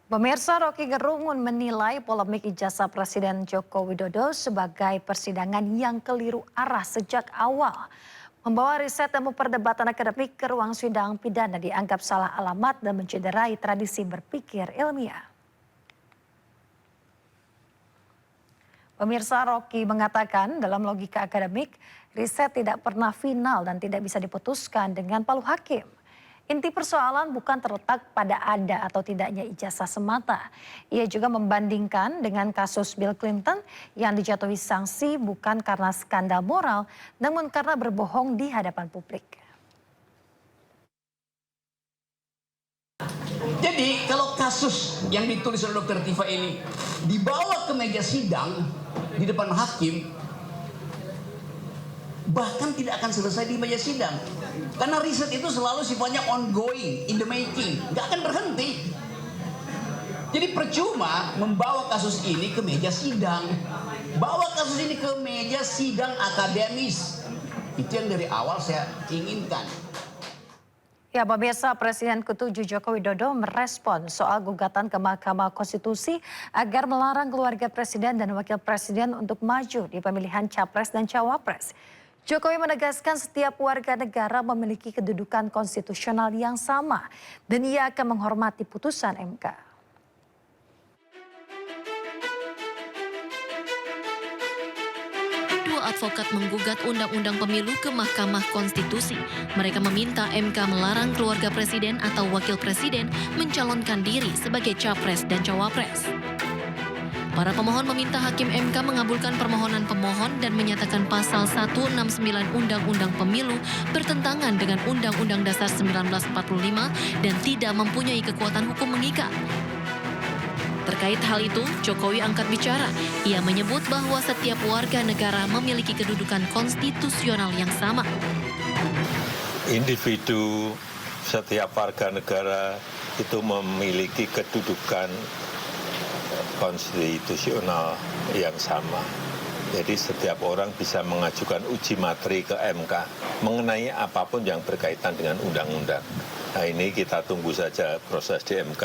Pemirsa, Rocky Gerung menilai polemik ijazah Presiden Joko Widodo sebagai persidangan yang keliru arah sejak awal. Membawa riset dan perdebatan akademik ke ruang sidang pidana dianggap salah alamat dan mencederai tradisi berpikir ilmiah. Pemirsa, Rocky mengatakan dalam logika akademik, riset tidak pernah final dan tidak bisa diputuskan dengan palu hakim. Inti persoalan bukan terletak pada ada atau tidaknya ijazah semata. Ia juga membandingkan dengan kasus Bill Clinton yang dijatuhi sanksi bukan karena skandal moral, namun karena berbohong di hadapan publik. Jadi kalau kasus yang ditulis oleh Dr. Tifa ini dibawa ke meja sidang di depan hakim, bahkan tidak akan selesai di meja sidang. Karena riset itu selalu sifatnya ongoing, in the making, nggak akan berhenti. Jadi percuma membawa kasus ini ke meja sidang. Bawa kasus ini ke meja sidang akademis. Itu yang dari awal saya inginkan. Ya, pemirsa, Presiden ke-7 Joko Widodo merespon soal gugatan ke Mahkamah Konstitusi agar melarang keluarga Presiden dan Wakil Presiden untuk maju di pemilihan Capres dan Cawapres. Jokowi menegaskan setiap warga negara memiliki kedudukan konstitusional yang sama dan ia akan menghormati putusan MK. Dua advokat menggugat Undang-Undang Pemilu ke Mahkamah Konstitusi. Mereka meminta MK melarang keluarga presiden atau wakil presiden mencalonkan diri sebagai capres dan cawapres. Para pemohon meminta Hakim MK mengabulkan permohonan pemohon dan menyatakan pasal 169 Undang-Undang Pemilu bertentangan dengan Undang-Undang Dasar 1945 dan tidak mempunyai kekuatan hukum mengikat. Terkait hal itu, Jokowi angkat bicara. Ia menyebut bahwa setiap warga negara memiliki kedudukan konstitusional yang sama. Individu setiap warga negara itu memiliki kedudukan konstitusional yang sama. Jadi setiap orang bisa mengajukan uji materi ke MK mengenai apapun yang berkaitan dengan undang-undang. Nah, ini kita tunggu saja proses di MK,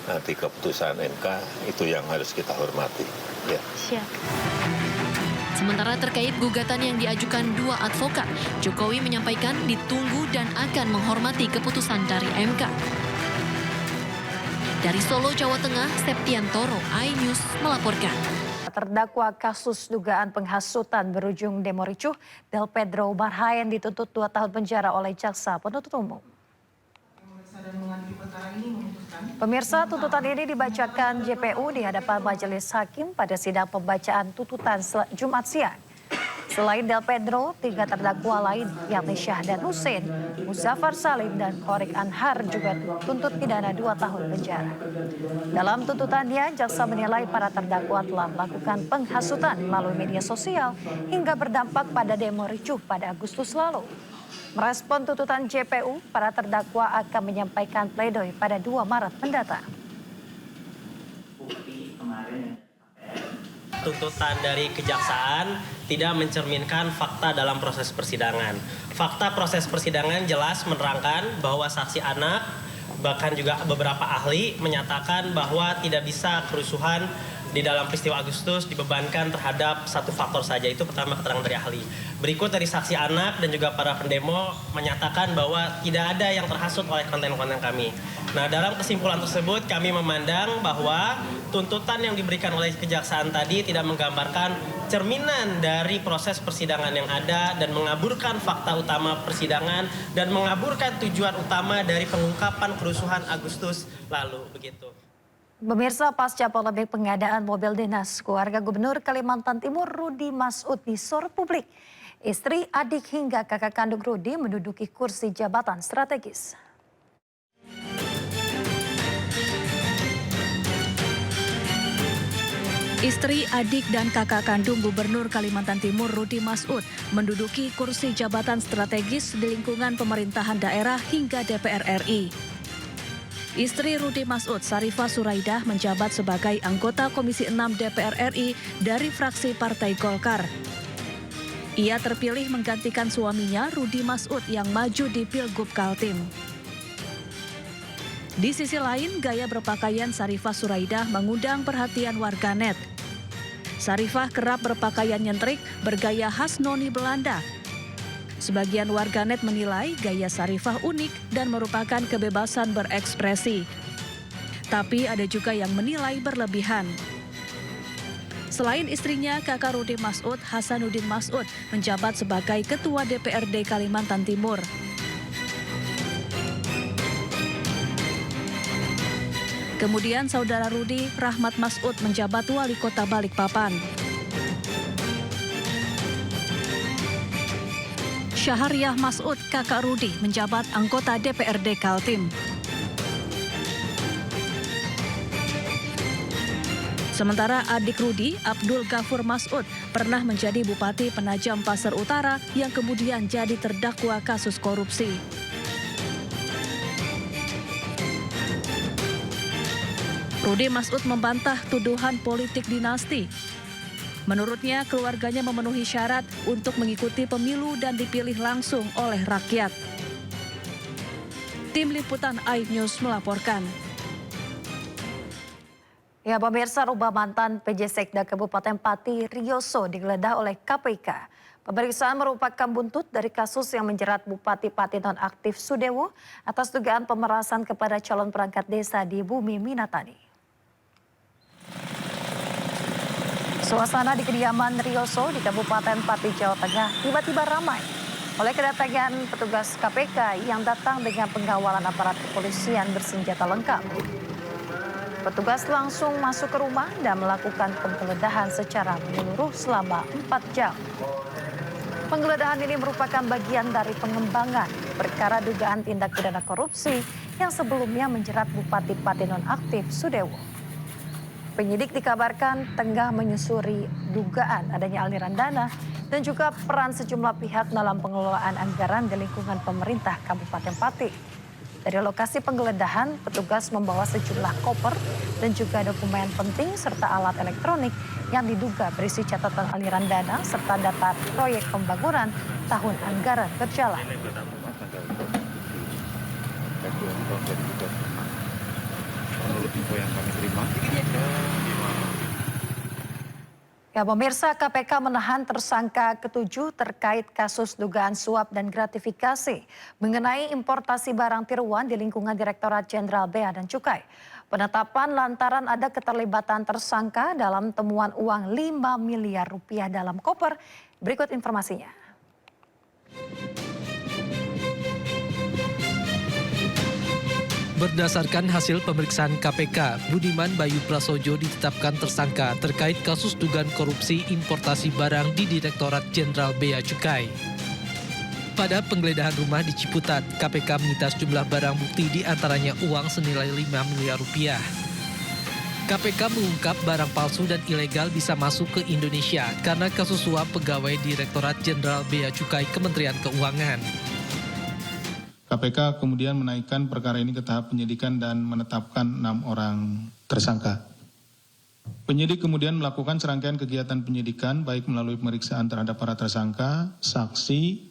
nanti keputusan MK itu yang harus kita hormati. Ya. Siap. Sementara terkait gugatan yang diajukan dua advokat, Jokowi menyampaikan ditunggu dan akan menghormati keputusan dari MK. Dari Solo, Jawa Tengah, Septian Toro, iNews melaporkan. Terdakwa kasus dugaan penghasutan berujung demo ricuh, Del Pedro Barhaen dituntut 2 tahun penjara oleh jaksa penuntut umum. Pemirsa, tuntutan ini dibacakan JPU di hadapan majelis hakim pada sidang pembacaan tuntutan Jumat siang. Selain Del Pedro, 3 terdakwa lain yakni Syahdan Hussein, Muzaffar Salim, dan Khorik Anhar juga tuntut pidana 2 tahun penjara. Dalam tuntutannya, jaksa menilai para terdakwa telah melakukan penghasutan melalui media sosial hingga berdampak pada demo ricuh pada Agustus lalu. Merespon tuntutan JPU, para terdakwa akan menyampaikan pledoi pada 2 Maret mendatang. Tuntutan dari kejaksaan tidak mencerminkan fakta dalam proses persidangan. Fakta proses persidangan jelas menerangkan bahwa saksi anak, bahkan juga beberapa ahli menyatakan bahwa tidak bisa kerusuhan di dalam peristiwa Agustus dibebankan terhadap satu faktor saja. Itu pertama keterangan dari ahli. Berikut dari saksi anak dan juga para pendemo menyatakan bahwa tidak ada yang terhasut oleh konten-konten kami. Nah, dalam kesimpulan tersebut kami memandang bahwa tuntutan yang diberikan oleh kejaksaan tadi tidak menggambarkan cerminan dari proses persidangan yang ada dan mengaburkan fakta utama persidangan dan mengaburkan tujuan utama dari pengungkapan kerusuhan Agustus lalu. Begitu. Pemirsa, pasca polemik pengadaan mobil dinas keluarga Gubernur Kalimantan Timur Rudi Masud disorot publik. Istri, adik hingga kakak kandung Rudi menduduki kursi jabatan strategis. Istri, adik, dan kakak kandung Gubernur Kalimantan Timur Rudi Masud menduduki kursi jabatan strategis di lingkungan pemerintahan daerah hingga DPR RI. Istri Rudi Masud, Sarifah Suraidah, menjabat sebagai anggota Komisi 6 DPR RI dari fraksi Partai Golkar. Ia terpilih menggantikan suaminya Rudi Masud yang maju di Pilgub Kaltim. Di sisi lain, gaya berpakaian Sarifah Suraidah mengundang perhatian warganet. Sarifah kerap berpakaian nyentrik bergaya khas noni Belanda. Sebagian warganet menilai gaya Sarifah unik dan merupakan kebebasan berekspresi. Tapi ada juga yang menilai berlebihan. Selain istrinya, kakak Rudi Mas'ud, Hasanuddin Mas'ud, menjabat sebagai Ketua DPRD Kalimantan Timur. Kemudian saudara Rudi, Rahmat Mas'ud, menjabat Wali Kota Balikpapan. Syahriah Mas'ud, kakak Rudi, menjabat anggota DPRD Kaltim. Sementara adik Rudi, Abdul Ghafur Mas'ud, pernah menjadi Bupati Penajam Pasar Utara yang kemudian jadi terdakwa kasus korupsi. Rudi Mas'ud membantah tuduhan politik dinasti. Menurutnya, keluarganya memenuhi syarat untuk mengikuti pemilu dan dipilih langsung oleh rakyat. Tim Liputan iNews melaporkan. Ya, pemirsa, rumah mantan PJ Sekda Kabupaten Pati Rioso digeledah oleh KPK. Pemeriksaan merupakan buntut dari kasus yang menjerat Bupati Pati nonaktif Sudewo atas dugaan pemerasan kepada calon perangkat desa di Bumi Minatani. Suasana di kediaman Rioso di Kabupaten Pati, Jawa Tengah tiba-tiba ramai oleh kedatangan petugas KPK yang datang dengan pengawalan aparat kepolisian bersenjata lengkap. Petugas langsung masuk ke rumah dan melakukan penggeledahan secara menyeluruh selama 4 jam. Penggeledahan ini merupakan bagian dari pengembangan perkara dugaan tindak pidana korupsi yang sebelumnya menjerat Bupati Pati nonaktif Sudewo. Penyidik dikabarkan tengah menyusuri dugaan adanya aliran dana dan juga peran sejumlah pihak dalam pengelolaan anggaran di lingkungan pemerintah Kabupaten Pati. Dari lokasi penggeledahan, petugas membawa sejumlah koper dan juga dokumen penting serta alat elektronik yang diduga berisi catatan aliran dana serta data proyek pembangunan tahun anggaran berjalan. Ya, pemirsa, KPK menahan tersangka ke-7 terkait kasus dugaan suap dan gratifikasi mengenai importasi barang tiruan di lingkungan Direktorat Jenderal Bea dan Cukai. Penetapan lantaran ada keterlibatan tersangka dalam temuan uang 5 miliar rupiah dalam koper. Berikut informasinya. Berdasarkan hasil pemeriksaan KPK, Budiman Bayu Prasojo ditetapkan tersangka terkait kasus dugaan korupsi importasi barang di Direktorat Jenderal Bea Cukai. Pada penggeledahan rumah di Ciputat, KPK menyita sejumlah barang bukti di antaranya uang senilai 5 miliar rupiah. KPK mengungkap barang palsu dan ilegal bisa masuk ke Indonesia karena kasus suap pegawai Direktorat Jenderal Bea Cukai Kementerian Keuangan. KPK kemudian menaikkan perkara ini ke tahap penyidikan dan menetapkan 6 orang tersangka. Penyidik kemudian melakukan serangkaian kegiatan penyidikan baik melalui pemeriksaan terhadap para tersangka, saksi,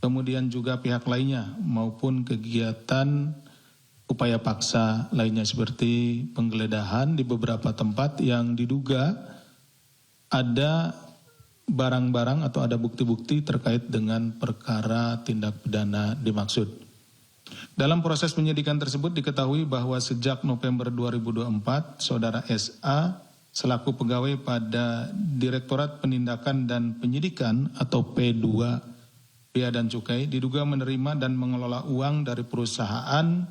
kemudian juga pihak lainnya maupun kegiatan upaya paksa lainnya seperti penggeledahan di beberapa tempat yang diduga ada barang-barang atau ada bukti-bukti terkait dengan perkara tindak pidana dimaksud. Dalam proses penyidikan tersebut diketahui bahwa sejak November 2024, Saudara SA selaku pegawai pada Direktorat Penindakan dan Penyidikan atau P2 Bea dan Cukai diduga menerima dan mengelola uang dari perusahaan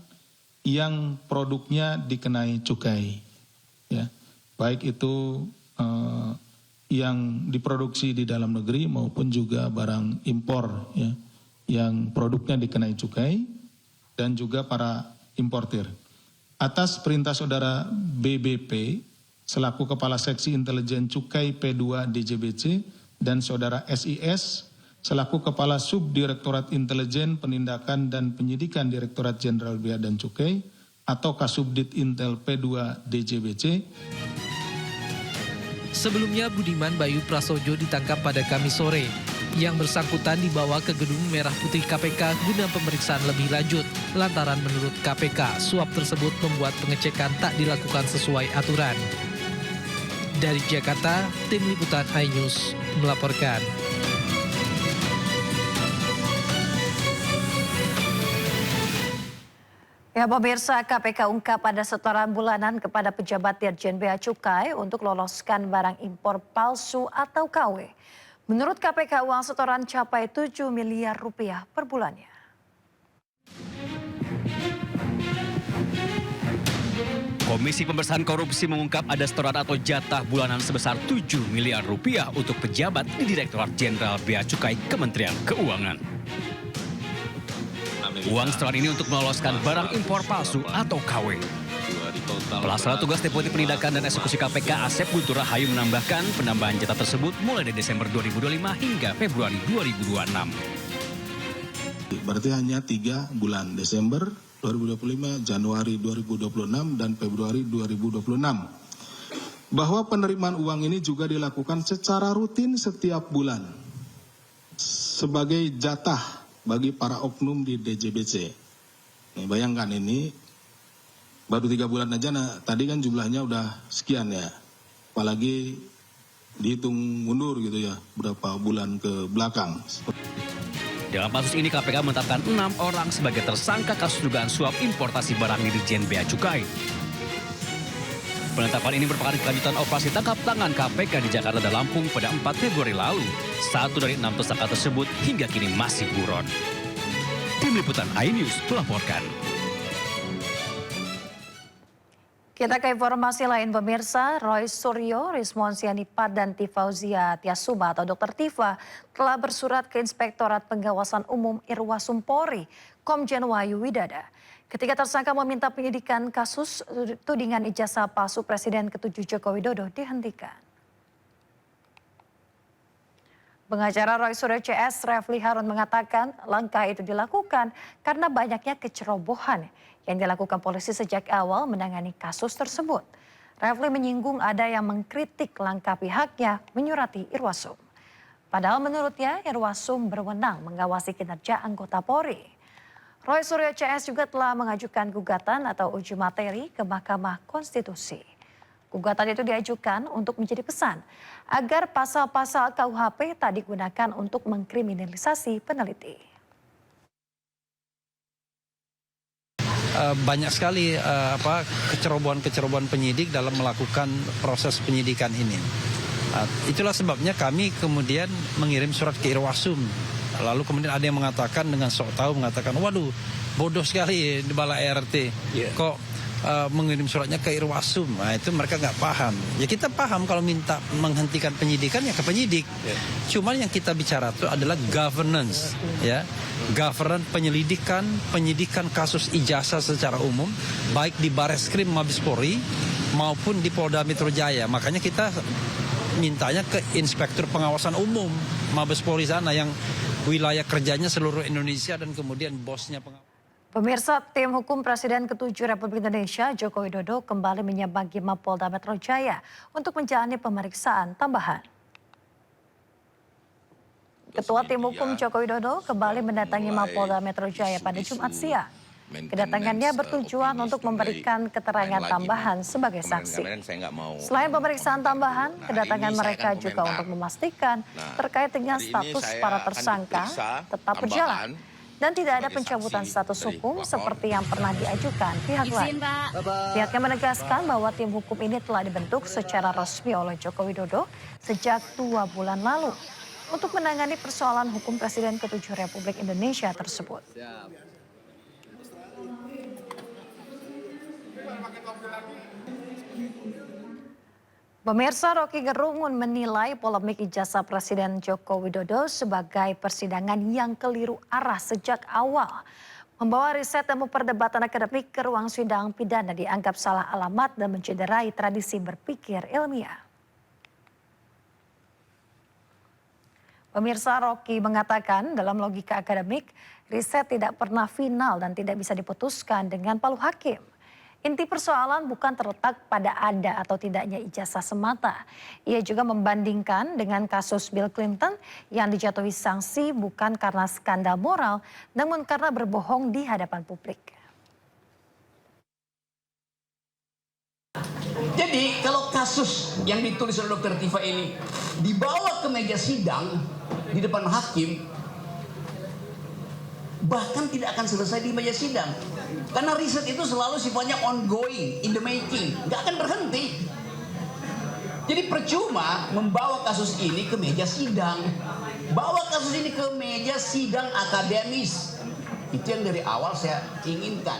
yang produknya dikenai cukai. Ya, baik itu yang diproduksi di dalam negeri maupun juga barang impor ya, yang produknya dikenai cukai dan juga para importir. Atas perintah Saudara BBP selaku Kepala Seksi Intelijen Cukai P2 DJBC dan Saudara SIS selaku Kepala Subdirektorat Intelijen Penindakan dan Penyidikan Direktorat Jenderal Bea dan Cukai atau Kasubdit Intel P2 DJBC. Sebelumnya Budiman Bayu Prasojo ditangkap pada Kamis sore. Yang bersangkutan dibawa ke Gedung Merah Putih KPK guna pemeriksaan lebih lanjut. Lantaran menurut KPK, suap tersebut membuat pengecekan tak dilakukan sesuai aturan. Dari Jakarta, tim liputan iNews melaporkan. Ya, pemirsa, KPK ungkap ada setoran bulanan kepada pejabat Dirjen Bea Cukai untuk loloskan barang impor palsu atau KW. Menurut KPK, uang setoran capai 7 miliar rupiah per bulannya. Komisi Pemberantasan Korupsi mengungkap ada setoran atau jatah bulanan sebesar 7 miliar rupiah untuk pejabat di Direktorat Jenderal Bea Cukai Kementerian Keuangan. Uang setoran ini untuk meloloskan barang impor palsu atau KW. Pelaksana tugas Deputi Penindakan dan Eksekusi KPK Asep Guntur Rahayu menambahkan penambahan jatah tersebut mulai dari Desember 2025 hingga Februari 2026. Berarti hanya 3 bulan, Desember 2025, Januari 2026, dan Februari 2026. Bahwa penerimaan uang ini juga dilakukan secara rutin setiap bulan sebagai jatah bagi para oknum di DJBC. Nih, bayangkan ini baru 3 bulan aja, tadi kan jumlahnya udah sekian ya. Apalagi dihitung mundur gitu ya, berapa bulan ke belakang. Dalam kasus ini KPK menetapkan 6 orang sebagai tersangka kasus dugaan suap importasi barang di Ditjen Bea Cukai. Penetapan ini merupakan kelanjutan operasi tangkap tangan KPK di Jakarta dan Lampung pada 4 Februari lalu. 1 dari 6 tersangka tersebut hingga kini masih buron. Tim Liputan iNews melaporkan. Kita ke informasi lain, pemirsa. Roy Suryo, Rizmon Sianipar, dan Tifauzia Tiasuma atau Dr. Tifa telah bersurat ke Inspektorat Pengawasan Umum Irwasum Polri, Komjen Wahyu Widada. Ketiga tersangka meminta penyidikan kasus tudingan ijazah palsu Presiden ke-7 Joko Widodo dihentikan. Pengacara Roy Suryo CS, Refli Harun, mengatakan langkah itu dilakukan karena banyaknya kecerobohan yang dilakukan polisi sejak awal menangani kasus tersebut. Refli menyinggung ada yang mengkritik langkah pihaknya menyurati Irwasum. Padahal menurutnya Irwasum berwenang mengawasi kinerja anggota Polri. Roy Suryo CS juga telah mengajukan gugatan atau uji materi ke Mahkamah Konstitusi. Gugatan itu diajukan untuk menjadi pesan agar pasal-pasal KUHP tak digunakan untuk mengkriminalisasi peneliti. Banyak sekali kecerobohan-kecerobohan penyidik dalam melakukan proses penyidikan ini. Itulah sebabnya kami kemudian mengirim surat ke Irwasum. Lalu kemudian ada yang mengatakan dengan sok tahu mengatakan, waduh bodoh sekali di Balai RT. Kok mengirim suratnya ke Irwasum? Nah, itu mereka nggak paham. Ya kita paham kalau minta menghentikan penyidikan ya ke penyidik. Cuman yang kita bicara itu adalah governance, ya. Governance penyidikan kasus ijazah secara umum, baik di Bareskrim Mabes Polri maupun di Polda Metro Jaya. Makanya kita mintanya ke Inspektur Pengawasan Umum Mabes Polri sana yang wilayah kerjanya seluruh Indonesia dan kemudian bosnya pengawas. Pemirsa, tim hukum Presiden ke-7 Republik Indonesia Joko Widodo kembali menyambangi Mapolda Metro Jaya untuk menjalani pemeriksaan tambahan. Ketua tim hukum Joko Widodo kembali mendatangi Mapolda Metro Jaya pada Jumat siang. Kedatangannya bertujuan untuk memberikan keterangan tambahan sebagai saksi. Selain pemeriksaan tambahan, kedatangan mereka juga untuk memastikan terkait dengan status para tersangka tetap berjalan dan tidak ada pencabutan status hukum seperti yang pernah diajukan pihak lain. Pihaknya menegaskan bahwa tim hukum ini telah dibentuk secara resmi oleh Joko Widodo sejak 2 bulan lalu untuk menangani persoalan hukum Presiden ke-7 Republik Indonesia tersebut. Pemirsa, Rocky Gerungun menilai polemik ijazah Presiden Joko Widodo sebagai persidangan yang keliru arah sejak awal. Membawa riset dan perdebatan akademik ke ruang sidang pidana dianggap salah alamat dan mencederai tradisi berpikir ilmiah. Pemirsa, Rocky mengatakan dalam logika akademik, riset tidak pernah final dan tidak bisa diputuskan dengan palu hakim. Inti persoalan bukan terletak pada ada atau tidaknya ijazah semata. Ia juga membandingkan dengan kasus Bill Clinton yang dijatuhi sanksi bukan karena skandal moral, namun karena berbohong di hadapan publik. Jadi kalau kasus yang ditulis oleh Dr. Tifa ini dibawa ke meja sidang di depan hakim, bahkan tidak akan selesai di meja sidang. Karena riset itu selalu sifatnya ongoing, in the making, nggak akan berhenti. Jadi percuma membawa kasus ini ke meja sidang. Bawa kasus ini ke meja sidang akademis. Itu yang dari awal saya inginkan.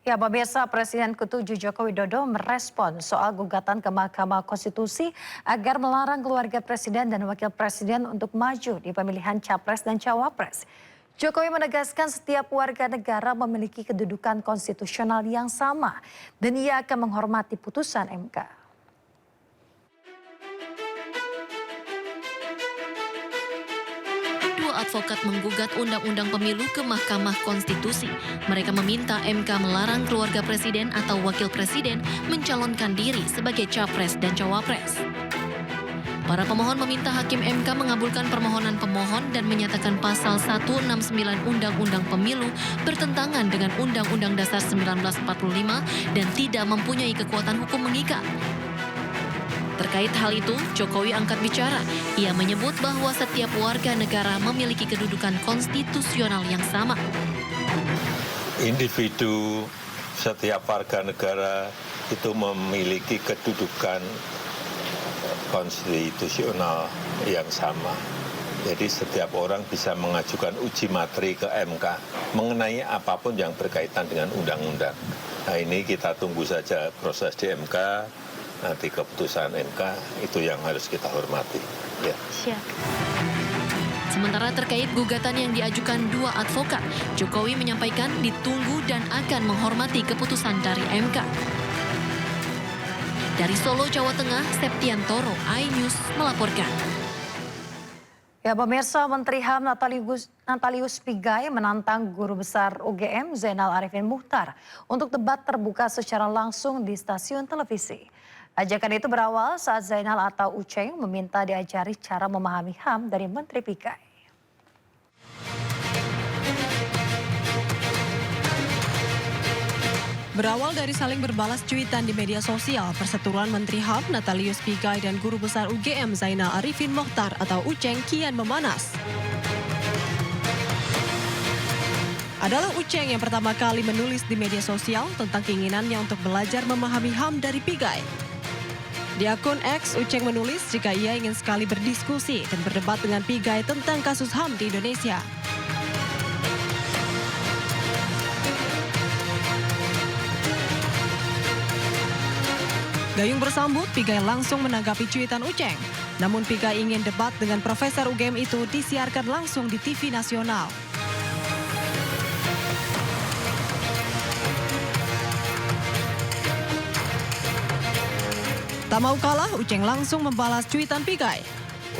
Ya, pemirsa, Presiden ke-7 Joko Widodo merespon soal gugatan ke Mahkamah Konstitusi agar melarang keluarga Presiden dan Wakil Presiden untuk maju di pemilihan Capres dan Cawapres. Jokowi menegaskan setiap warga negara memiliki kedudukan konstitusional yang sama dan ia akan menghormati putusan MK. Dua advokat menggugat Undang-Undang Pemilu ke Mahkamah Konstitusi. Mereka meminta MK melarang keluarga Presiden atau Wakil Presiden mencalonkan diri sebagai Capres dan Cawapres. Para pemohon meminta Hakim MK mengabulkan permohonan pemohon dan menyatakan pasal 169 Undang-Undang Pemilu bertentangan dengan Undang-Undang Dasar 1945 dan tidak mempunyai kekuatan hukum mengikat. Terkait hal itu, Jokowi angkat bicara. Ia menyebut bahwa setiap warga negara memiliki kedudukan konstitusional yang sama. Individu setiap warga negara itu memiliki kedudukan konstitusional yang sama. Jadi setiap orang bisa mengajukan uji materi ke MK mengenai apapun yang berkaitan dengan undang-undang. Nah, ini kita tunggu saja proses di MK. Nanti keputusan MK itu yang harus kita hormati. Ya. Siap. Sementara terkait gugatan yang diajukan dua advokat, Jokowi menyampaikan ditunggu dan akan menghormati keputusan dari MK. Dari Solo, Jawa Tengah, Septiantoro, iNews melaporkan. Ya, pemirsa, Menteri HAM Natalius Pigai menantang Guru Besar UGM Zainal Arifin Muchtar untuk debat terbuka secara langsung di stasiun televisi. Ajakan itu berawal saat Zainal atau Uceng meminta diajari cara memahami HAM dari Menteri Pigai. Berawal dari saling berbalas cuitan di media sosial, perseteruan Menteri HAM Natalius Pigai dan Guru Besar UGM Zainal Arifin Muchtar atau Uceng kian memanas. Adalah Uceng yang pertama kali menulis di media sosial tentang keinginannya untuk belajar memahami HAM dari Pigai. Di akun X, Uceng menulis jika ia ingin sekali berdiskusi dan berdebat dengan Pigai tentang kasus HAM di Indonesia. Gayung bersambut, Pigai langsung menanggapi cuitan Uceng. Namun Pigai ingin debat dengan Profesor UGM itu disiarkan langsung di TV nasional. Tak mau kalah, Uceng langsung membalas cuitan Pigai.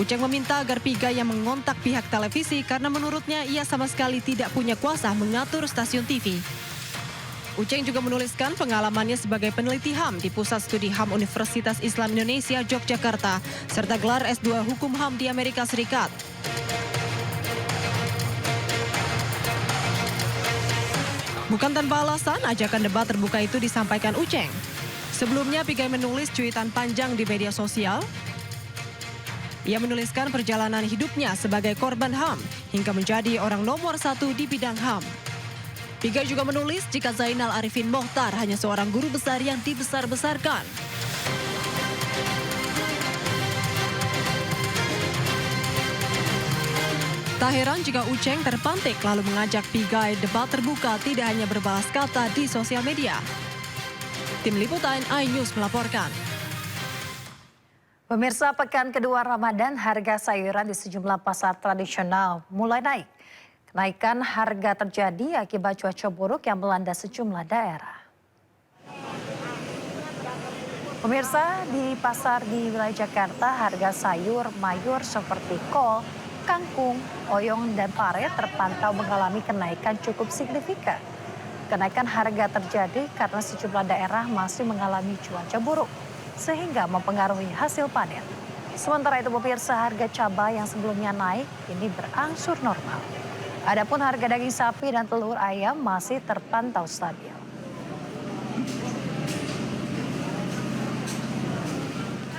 Uceng meminta agar Pigai yang mengontak pihak televisi karena menurutnya ia sama sekali tidak punya kuasa mengatur stasiun TV. Uceng juga menuliskan pengalamannya sebagai peneliti HAM di Pusat Studi HAM Universitas Islam Indonesia, Yogyakarta, serta gelar S2 Hukum HAM di Amerika Serikat. Bukan tanpa alasan, ajakan debat terbuka itu disampaikan Uceng. Sebelumnya, Pigai menulis cuitan panjang di media sosial. Ia menuliskan perjalanan hidupnya sebagai korban HAM hingga menjadi orang nomor 1 di bidang HAM. Pigai juga menulis jika Zainal Arifin Muchtar hanya seorang guru besar yang dibesar-besarkan. Tak heran jika Uceng terpantik lalu mengajak Pigai debat terbuka tidak hanya berbalas kata di sosial media. Tim Liputan iNews melaporkan. Pemirsa, pekan kedua Ramadan, harga sayuran di sejumlah pasar tradisional mulai naik. Kenaikan harga terjadi akibat cuaca buruk yang melanda sejumlah daerah. Pemirsa, di pasar di wilayah Jakarta, harga sayur mayur seperti kol, kangkung, oyong, dan pare terpantau mengalami kenaikan cukup signifikan. Kenaikan harga terjadi karena sejumlah daerah masih mengalami cuaca buruk, sehingga mempengaruhi hasil panen. Sementara itu pemirsa, harga cabai yang sebelumnya naik ini berangsur normal. Adapun harga daging sapi dan telur ayam masih terpantau stabil.